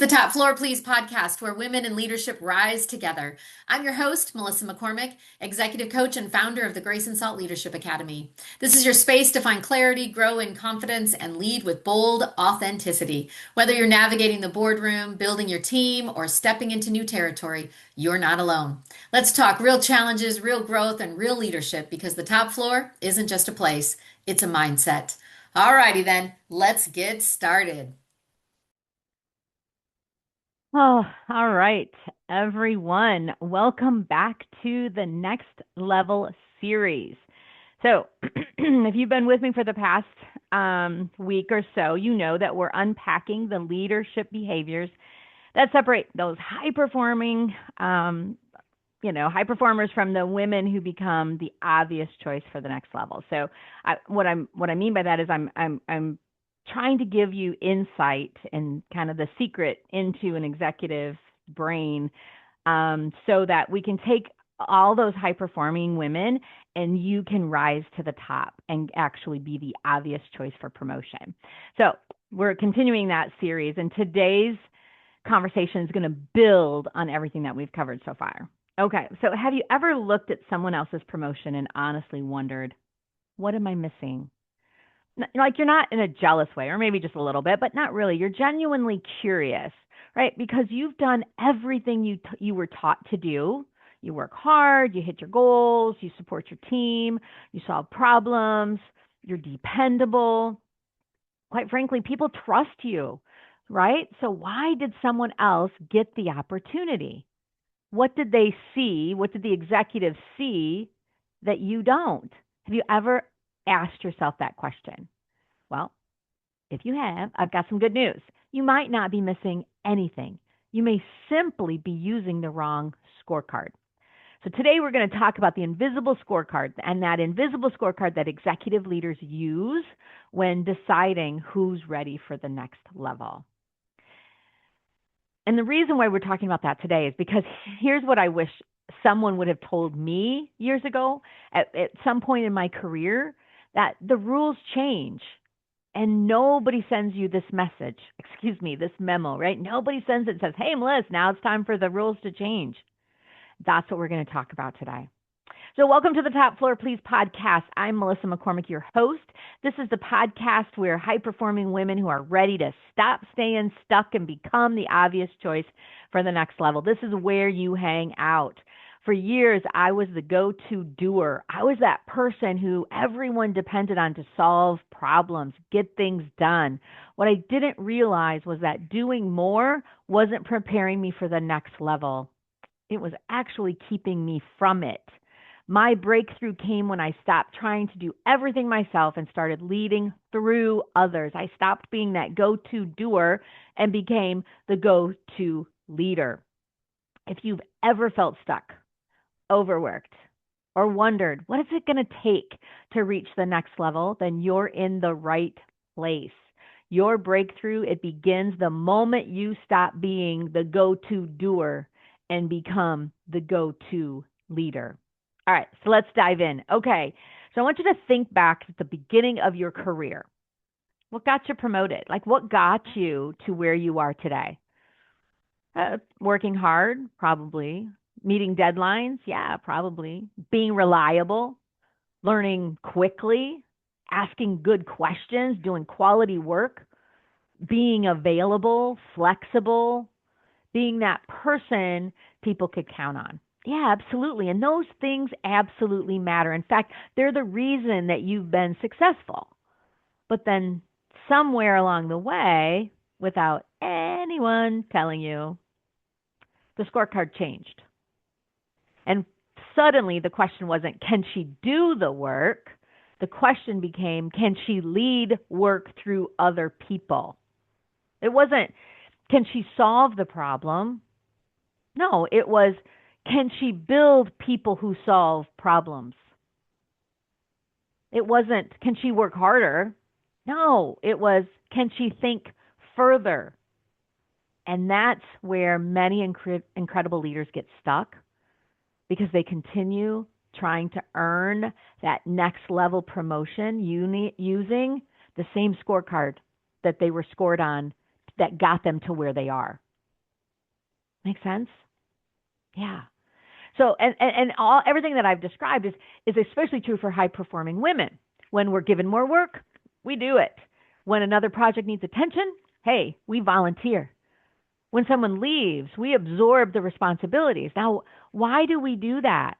The Top Floor Please podcast, where women in leadership rise together. I'm your host, Melissa McCormick, executive coach and founder of the Grace and Salt Leadership Academy. This is your space to find clarity, grow in confidence, and lead with bold authenticity. Whether you're navigating the boardroom, building your team, or stepping into new territory, you're not alone. Let's talk real challenges, real growth, and real leadership because the top floor isn't just a place, it's a mindset. Alrighty then, let's get started. Oh, all right, everyone. Welcome back to the Next Level series. So, if you've been with me for the past week or so, you know that we're unpacking the leadership behaviors that separate those high performers from the women who become the obvious choice for the next level. So, what I mean by that is I'm trying to give you insight and kind of the secret into an executive brain, so that we can take all those high performing women and you can rise to the top and actually be the obvious choice for promotion. So we're continuing that series, and today's conversation is going to build on everything that we've covered so far. Okay, so have you ever looked at someone else's promotion and honestly wondered, what am I missing? Like, you're not in a jealous way, or maybe just a little bit, but not really. You're genuinely curious, right? Because you've done everything you were taught to do. You work hard, you hit your goals, you support your team, you solve problems, you're dependable. Quite frankly, people trust you, right? So why did someone else get the opportunity? What did they see? What did the executive see that you don't? Have you ever asked yourself that question? Well, if you have, I've got some good news. You might not be missing anything. You may simply be using the wrong scorecard. So today we're going to talk about the invisible scorecard, and that invisible scorecard that executive leaders use when deciding who's ready for the next level. And the reason why we're talking about that today is because here's what I wish someone would have told me years ago at some point in my career, that the rules change. And nobody sends you this message, this memo, right? Nobody sends it and says, hey, Melissa, now it's time for the rules to change. That's what we're going to talk about today. So welcome to the Top Floor Please podcast. I'm Melissa McCormick, your host. This is the podcast where high-performing women who are ready to stop staying stuck and become the obvious choice for the next level. This is where you hang out. For years, I was the go-to doer. I was that person who everyone depended on to solve problems, get things done. What I didn't realize was that doing more wasn't preparing me for the next level. It was actually keeping me from it. My breakthrough came when I stopped trying to do everything myself and started leading through others. I stopped being that go-to doer and became the go-to leader. If you've ever felt stuck, overworked, or wondered, what is it going to take to reach the next level, then you're in the right place. Your breakthrough, it begins the moment you stop being the go-to doer and become the go-to leader. All right, so let's dive in. Okay, so I want you to think back at the beginning of your career. What got you promoted? Like, what got you to where you are today? Working hard, probably. Meeting deadlines? Yeah, probably. Being reliable, learning quickly, asking good questions, doing quality work, being available, flexible, being that person people could count on. Yeah, absolutely. And those things absolutely matter. In fact, they're the reason that you've been successful. But then somewhere along the way, without anyone telling you, the scorecard changed. And suddenly the question wasn't, can she do the work? The question became, can she lead work through other people? It wasn't, can she solve the problem? No, it was, can she build people who solve problems? It wasn't, can she work harder? No, it was, can she think further? And that's where many incredible leaders get stuck, because they continue trying to earn that next level promotion using the same scorecard that they were scored on that got them to where they are. Make sense? Yeah. So, and all everything that I've described is especially true for high performing women. When we're given more work, we do it. When another project needs attention, hey, we volunteer. When someone leaves, we absorb the responsibilities. Now, why do we do that?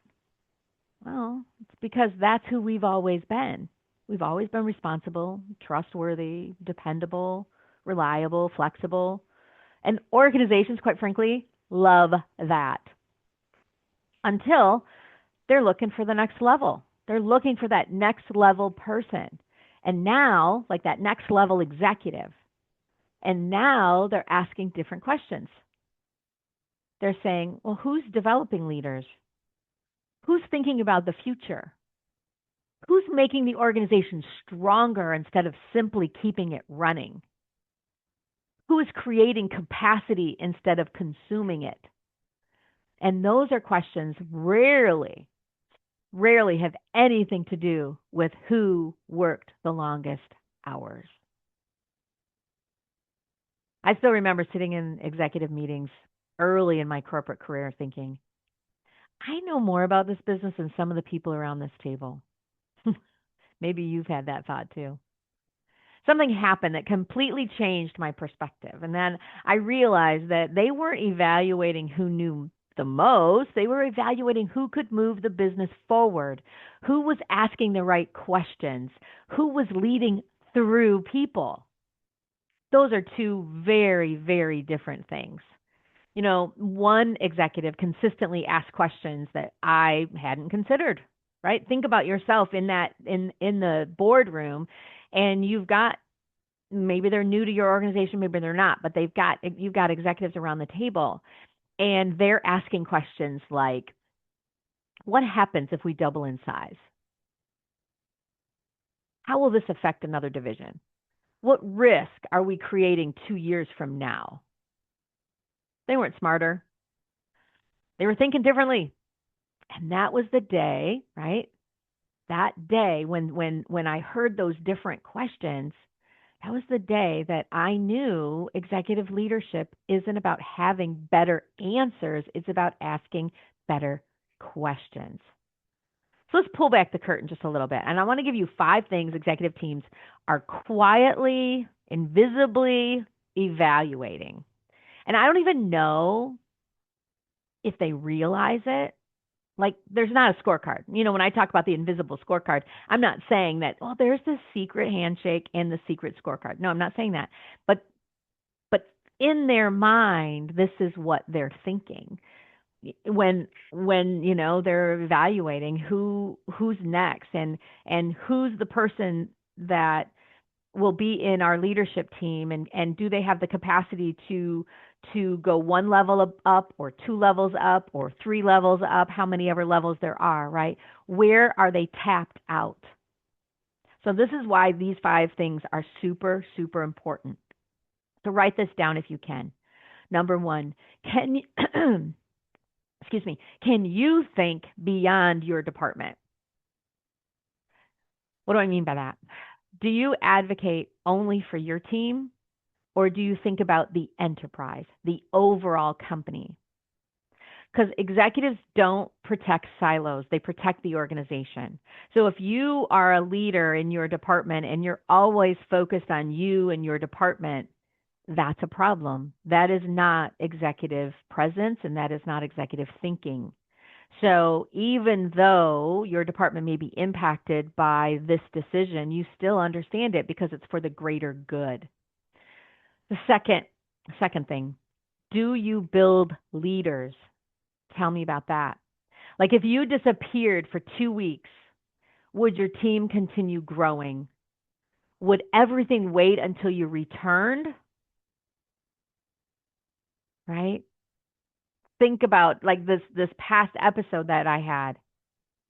Well, it's because that's who we've always been. We've always been responsible, trustworthy, dependable, reliable, flexible. And organizations, quite frankly, love that until they're looking for the next level. They're looking for that next level person. And now, like that next level executive. And now they're asking different questions. They're saying, well, who's developing leaders? Who's thinking about the future? Who's making the organization stronger instead of simply keeping it running? Who is creating capacity instead of consuming it? And those are questions rarely have anything to do with who worked the longest hours. I still remember sitting in executive meetings early in my corporate career thinking, I know more about this business than some of the people around this table. Maybe you've had that thought too. Something happened that completely changed my perspective. And then I realized that they weren't evaluating who knew the most. They were evaluating who could move the business forward, who was asking the right questions, who was leading through people. Those are two very, very different things. You know, one executive consistently asked questions that I hadn't considered, right? Think about yourself in the boardroom and you've got maybe they're new to your organization, maybe they're not, but you've got executives around the table and they're asking questions like, what happens if we double in size? How will this affect another division? What risk are we creating 2 years from now? They weren't smarter. They were thinking differently. And that was the day, right? That day when I heard those different questions, that was the day that I knew executive leadership isn't about having better answers, it's about asking better questions. So let's pull back the curtain just a little bit. And I want to give you 5 things executive teams are quietly, invisibly evaluating. And I don't even know if they realize it. Like, there's not a scorecard. You know, when I talk about the invisible scorecard, I'm not saying that, oh, there's the secret handshake and the secret scorecard. No, I'm not saying that. But in their mind, this is what they're thinking when you know they're evaluating who's next and who's the person that will be in our leadership team and do they have the capacity to go one level up or 2 levels up or 3 levels up, how many ever levels there are, right? Where are they tapped out? So this is why these 5 things are super, super important. So write this down if you can. Number 1, can you, excuse me, can you think beyond your department? What do I mean by that? Do you advocate only for your team or do you think about the enterprise, the overall company? Because executives don't protect silos, they protect the organization. So if you are a leader in your department and you're always focused on you and your department, that's a problem. That is not executive presence and that is not executive thinking. So even though your department may be impacted by this decision, you still understand it because it's for the greater good. The second thing, do you build leaders? Tell me about that. Like if you disappeared for 2 weeks, would your team continue growing? Would everything wait until you returned? Right? Think about like this past episode that I had.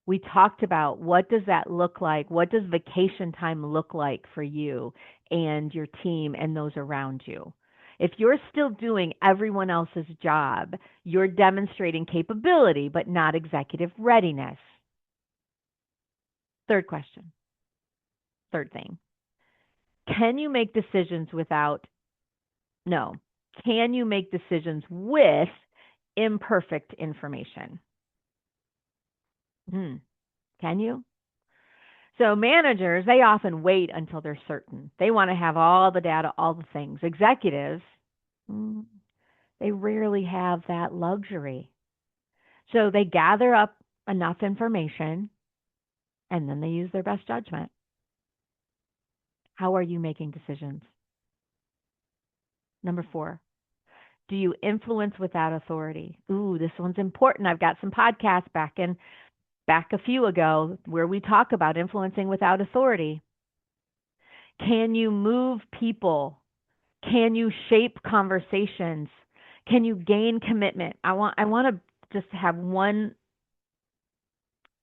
We talked about what does that look like? What does vacation time look like for you and your team and those around you? If you're still doing everyone else's job, you're demonstrating capability, but not executive readiness. Third question, third thing. Can you make decisions without, no, can you make decisions with imperfect information. Can you? So managers, they often wait until they're certain. They want to have all the data, all the things. Executives, mm, they rarely have that luxury. So they gather up enough information and then they use their best judgment. How are you making decisions? Number 4, do you influence without authority? Ooh, this one's important. I've got some podcasts back a few ago where we talk about influencing without authority. Can you move people? Can you shape conversations? Can you gain commitment? I want to just have one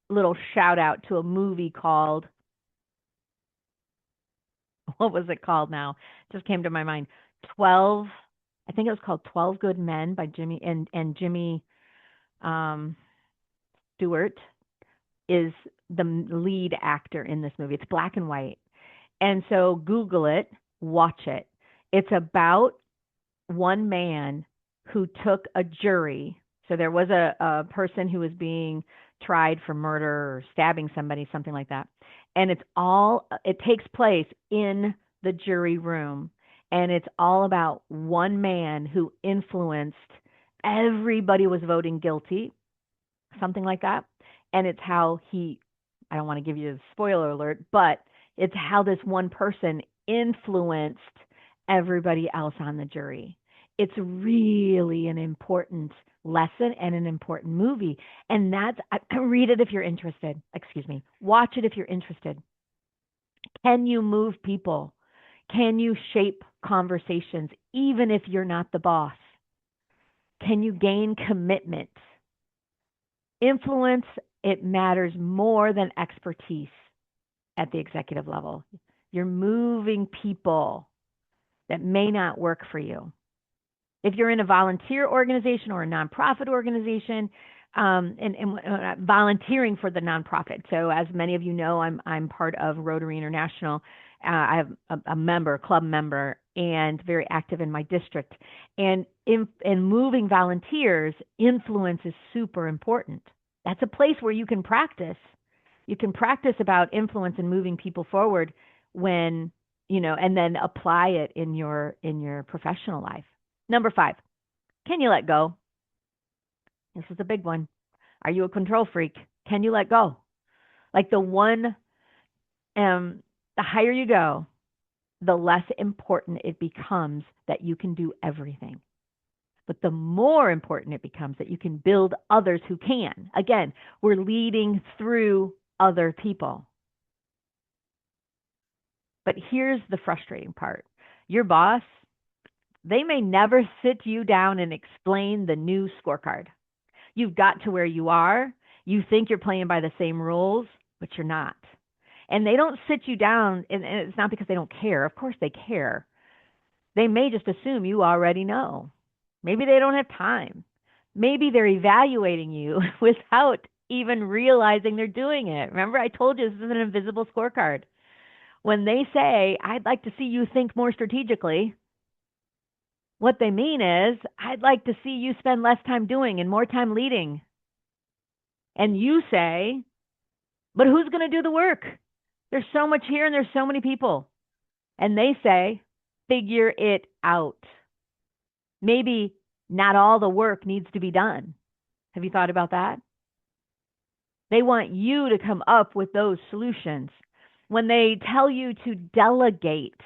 little shout out to a movie called, what was it called now? It just came to my mind. 12, I think it was called 12 Good Men by Jimmy um, Stewart is the lead actor in this movie. It's black and white. And so Google it, watch it. It's about one man who took a jury. So there was a person who was being tried for murder or stabbing somebody, something like that. And it takes place in the jury room. And it's all about one man who influenced everybody was voting guilty, something like that. And it's how I don't want to give you a spoiler alert, but it's how this one person influenced everybody else on the jury. It's really an important lesson and an important movie. And read it if you're interested. Excuse me. Watch it if you're interested. Can you move people? Can you shape conversations, even if you're not the boss? Can you gain commitment? Influence, it matters more than expertise at the executive level. You're moving people that may not work for you. If you're in a volunteer organization or a nonprofit organization, and volunteering for the nonprofit. So, as many of you know, I'm part of Rotary International. I have a club member, and very active in my district. And in moving volunteers, influence is super important. That's a place where you can practice. You can practice about influence and moving people forward when, and then apply it in your professional life. Number 5, can you let go? This is a big one. Are you a control freak? Can you let go? Like the higher you go, the less important it becomes that you can do everything. But the more important it becomes that you can build others who can. Again, we're leading through other people. But here's the frustrating part. Your boss, they may never sit you down and explain the new scorecard. You've got to where you are. You think you're playing by the same rules, but you're not. And they don't sit you down, and it's not because they don't care. Of course they care. They may just assume you already know. Maybe they don't have time. Maybe they're evaluating you without even realizing they're doing it. Remember, I told you this is an invisible scorecard. When they say, I'd like to see you think more strategically, what they mean is, I'd like to see you spend less time doing and more time leading. And you say, but who's going to do the work? There's so much here and there's so many people. And they say, figure it out. Maybe not all the work needs to be done. Have you thought about that? They want you to come up with those solutions. When they tell you to delegate,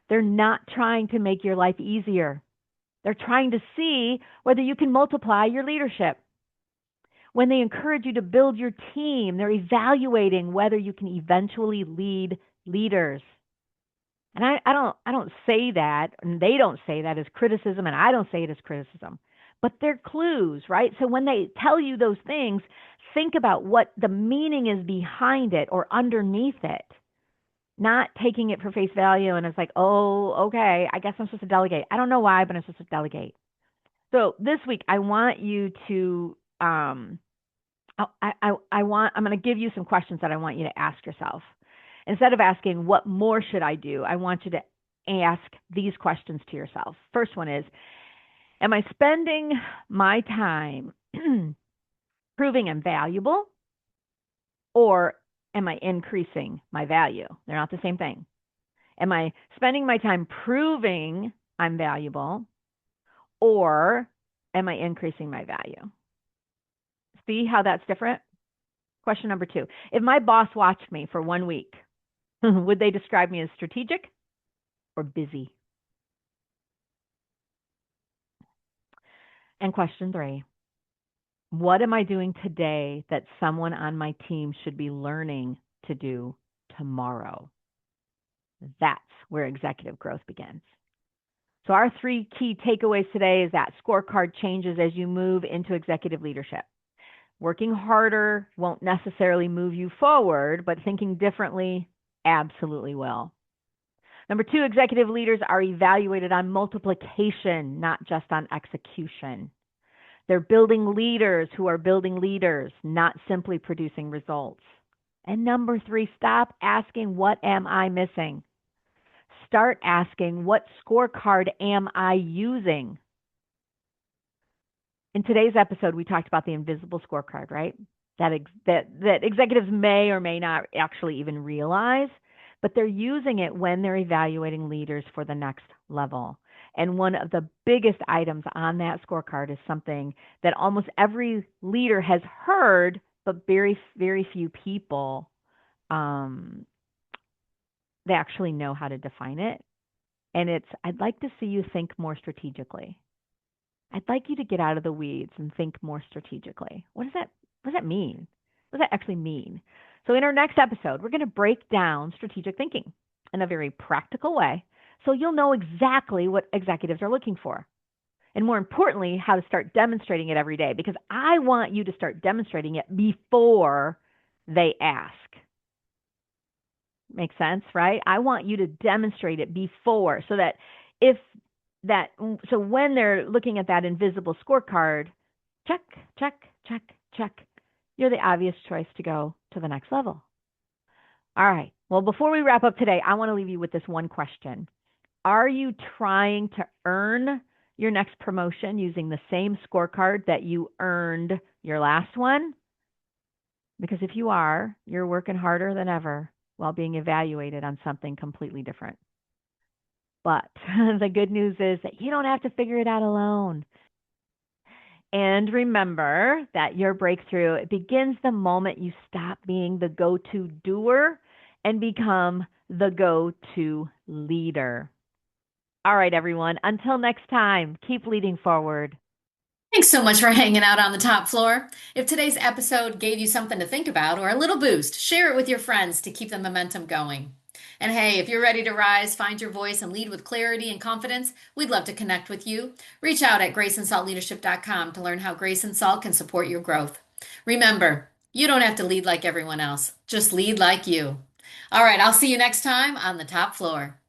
they're not trying to make your life easier. They're trying to see whether you can multiply your leadership. When they encourage you to build your team, they're evaluating whether you can eventually lead leaders. And I don't say that, and they don't say that as criticism, and I don't say it as criticism. But they're clues, right? So when they tell you those things, think about what the meaning is behind it or underneath it. Not taking it for face value and it's like, oh, okay, I guess I'm supposed to delegate. I don't know why, but I'm supposed to delegate. So this week, I want you to, I'm going to give you some questions that I want you to ask yourself. Instead of asking, what more should I do? I want you to ask these questions to yourself. First one is, Am I spending my time proving I'm valuable, or am I increasing my value? They're not the same thing. Am I spending my time proving I'm valuable, or am I increasing my value? See how that's different? Question number two. If my boss watched me for 1 week, would they describe me as strategic or busy? And question three. What am I doing today that someone on my team should be learning to do tomorrow? That's where executive growth begins. So our three key takeaways today is that scorecard changes as you move into executive leadership. Working harder won't necessarily move you forward, but thinking differently absolutely will. Number two, executive leaders are evaluated on multiplication, not just on execution. They're building leaders who are building leaders, not simply producing results. And number three, stop asking, what am I missing? Start asking, what scorecard am I using? In today's episode, we talked about the invisible scorecard, right? That executives may or may not actually even realize, but they're using it when they're evaluating leaders for the next level. And one of the biggest items on that scorecard is something that almost every leader has heard, but very, very few people they actually know how to define it. And it's, I'd like to see you think more strategically. I'd like you to get out of the weeds and think more strategically. What does that mean? What does that actually mean? So in our next episode, we're going to break down strategic thinking in a very practical way so you'll know exactly what executives are looking for. And more importantly, how to start demonstrating it every day, because I want you to start demonstrating it before they ask. Makes sense, right? I want you to demonstrate it before so that if that, so when they're looking at that invisible scorecard, check, check, check, check, you're the obvious choice to go to the next level. All right. Well, before we wrap up today, I want to leave you with this one question. Are you trying to earn your next promotion using the same scorecard that you earned your last one? Because if you are, you're working harder than ever while being evaluated on something completely different. But the good news is that you don't have to figure it out alone. And remember that your breakthrough, it begins the moment you stop being the go-to doer and become the go-to leader. All right, everyone. Until next time, keep leading forward. Thanks so much for hanging out on the top floor. If today's episode gave you something to think about or a little boost, share it with your friends to keep the momentum going. And hey, if you're ready to rise, find your voice, and lead with clarity and confidence, we'd love to connect with you. Reach out at graceandsaltleadership.com to learn how Grace and Salt can support your growth. Remember, you don't have to lead like everyone else, just lead like you. All right, I'll see you next time on the top floor.